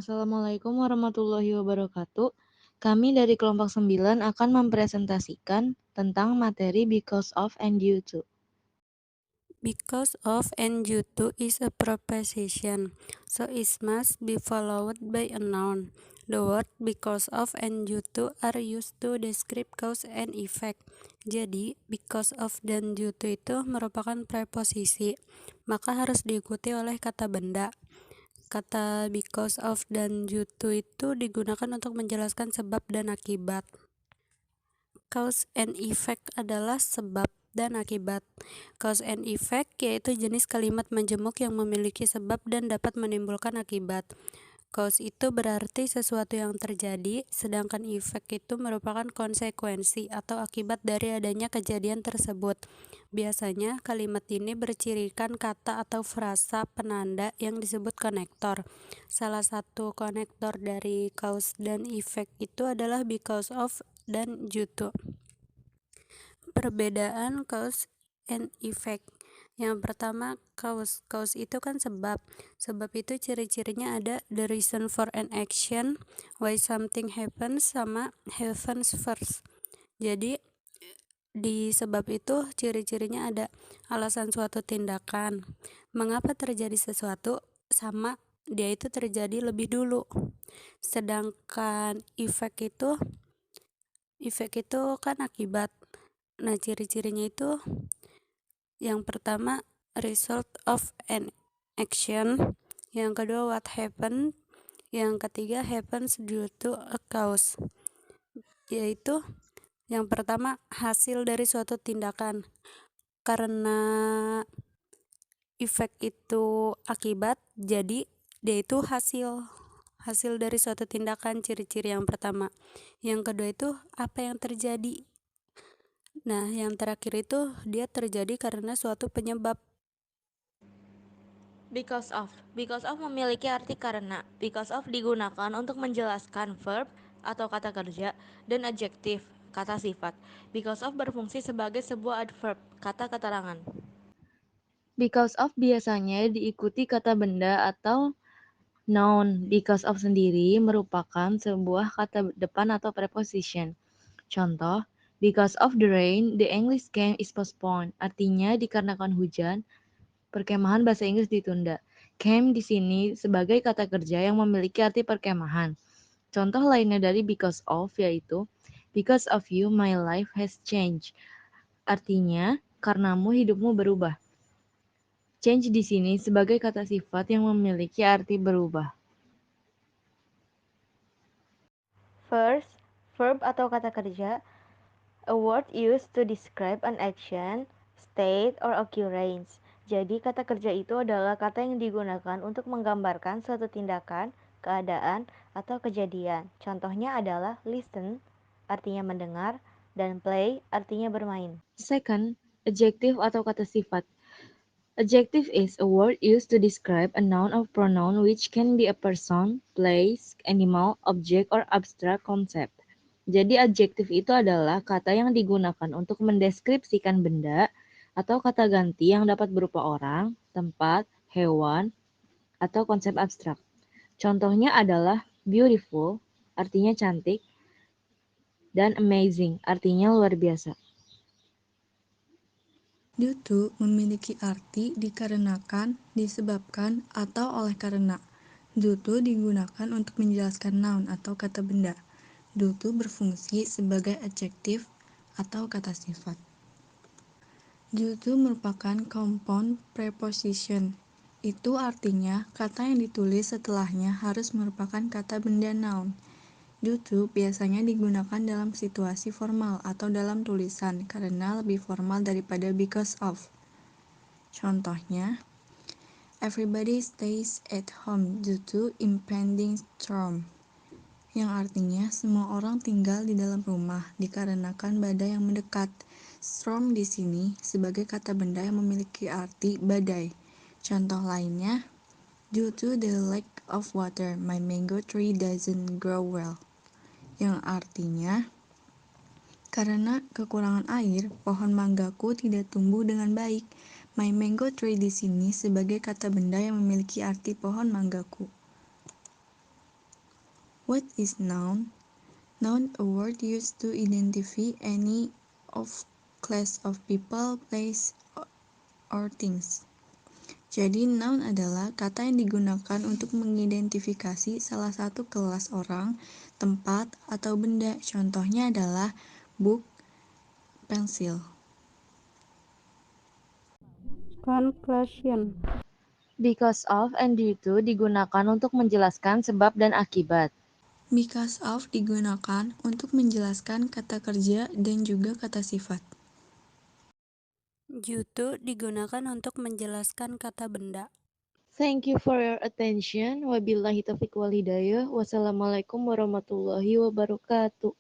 Assalamualaikum warahmatullahi wabarakatuh. Kami dari kelompok 9 akan mempresentasikan tentang materi because of and due to. Because of and due to is a preposition, so it must be followed by a noun. The word because of and due to are used to describe cause and effect. Jadi, because of dan due to itu merupakan preposisi, maka harus diikuti oleh kata benda. Kata because of dan due to itu digunakan untuk menjelaskan sebab dan akibat. Cause and effect adalah sebab dan akibat. Cause and effect yaitu jenis kalimat majemuk yang memiliki sebab dan dapat menimbulkan akibat. Cause itu berarti sesuatu yang terjadi, sedangkan effect itu merupakan konsekuensi atau akibat dari adanya kejadian tersebut. Biasanya kalimat ini bercirikan kata atau frasa penanda yang disebut konektor. Salah satu konektor dari cause dan effect itu adalah because of dan due to. Perbedaan cause and effect. Yang pertama, cause itu kan sebab. Sebab itu ciri-cirinya ada the reason for an action, why something happens, sama happens first. Jadi di sebab itu ciri-cirinya ada alasan suatu tindakan, mengapa terjadi sesuatu, sama dia itu terjadi lebih dulu. Sedangkan effect itu kan akibat. Nah, ciri-cirinya itu yang pertama result of an action, yang kedua what happened, yang ketiga happens due to a cause. Yaitu yang pertama hasil dari suatu tindakan. Karena efek itu akibat, jadi dia itu hasil dari suatu tindakan, ciri-ciri yang pertama. Yang kedua itu apa yang terjadi. Nah, yang terakhir itu dia terjadi karena suatu penyebab. Because of memiliki arti karena. Because of digunakan untuk menjelaskan verb atau kata kerja dan adjektif, kata sifat. Because of berfungsi sebagai sebuah adverb, kata keterangan. Because of biasanya diikuti kata benda atau noun. Because of sendiri merupakan sebuah kata depan atau preposition. Contoh, because of the rain, the English game is postponed. Artinya dikarenakan hujan, perkemahan bahasa Inggris ditunda. Camp di sini sebagai kata kerja yang memiliki arti perkemahan. Contoh lainnya dari because of yaitu because of you my life has changed. Artinya karenamu hidupmu berubah. Change di sini sebagai kata sifat yang memiliki arti berubah. First, verb atau kata kerja, a word used to describe an action, state, or occurrence. Jadi, kata kerja itu adalah kata yang digunakan untuk menggambarkan suatu tindakan, keadaan, atau kejadian. Contohnya adalah listen, artinya mendengar, dan play, artinya bermain. Second, adjective atau kata sifat. Adjective is a word used to describe a noun or pronoun which can be a person, place, animal, object, or abstract concept. Jadi adjektif itu adalah kata yang digunakan untuk mendeskripsikan benda atau kata ganti yang dapat berupa orang, tempat, hewan, atau konsep abstrak. Contohnya adalah beautiful, artinya cantik, dan amazing, artinya luar biasa. Due to memiliki arti dikarenakan, disebabkan, atau oleh karena. Due to digunakan untuk menjelaskan noun atau kata benda. Due to berfungsi sebagai adjektif atau kata sifat. Due to merupakan compound preposition. Itu artinya kata yang ditulis setelahnya harus merupakan kata benda noun. Due to biasanya digunakan dalam situasi formal atau dalam tulisan karena lebih formal daripada because of. Contohnya, everybody stays at home due to impending storm, yang artinya semua orang tinggal di dalam rumah dikarenakan badai yang mendekat. Storm di sini sebagai kata benda yang memiliki arti badai. Contoh lainnya, due to the lack of water, my mango tree doesn't grow well, yang artinya karena kekurangan air, pohon manggaku tidak tumbuh dengan baik. My mango tree di sini sebagai kata benda yang memiliki arti pohon manggaku. What is noun? Noun, a word used to identify any of class of people, place, or things. Jadi, noun adalah kata yang digunakan untuk mengidentifikasi salah satu kelas orang, tempat, atau benda. Contohnya adalah book, pensil. Conclusion. Because of and due to digunakan untuk menjelaskan sebab dan akibat. Because of digunakan untuk menjelaskan kata kerja dan juga kata sifat. Due to digunakan untuk menjelaskan kata benda. Thank you for your attention. Wabillahi taufiq wal hidayah. Wassalamualaikum warahmatullahi wabarakatuh.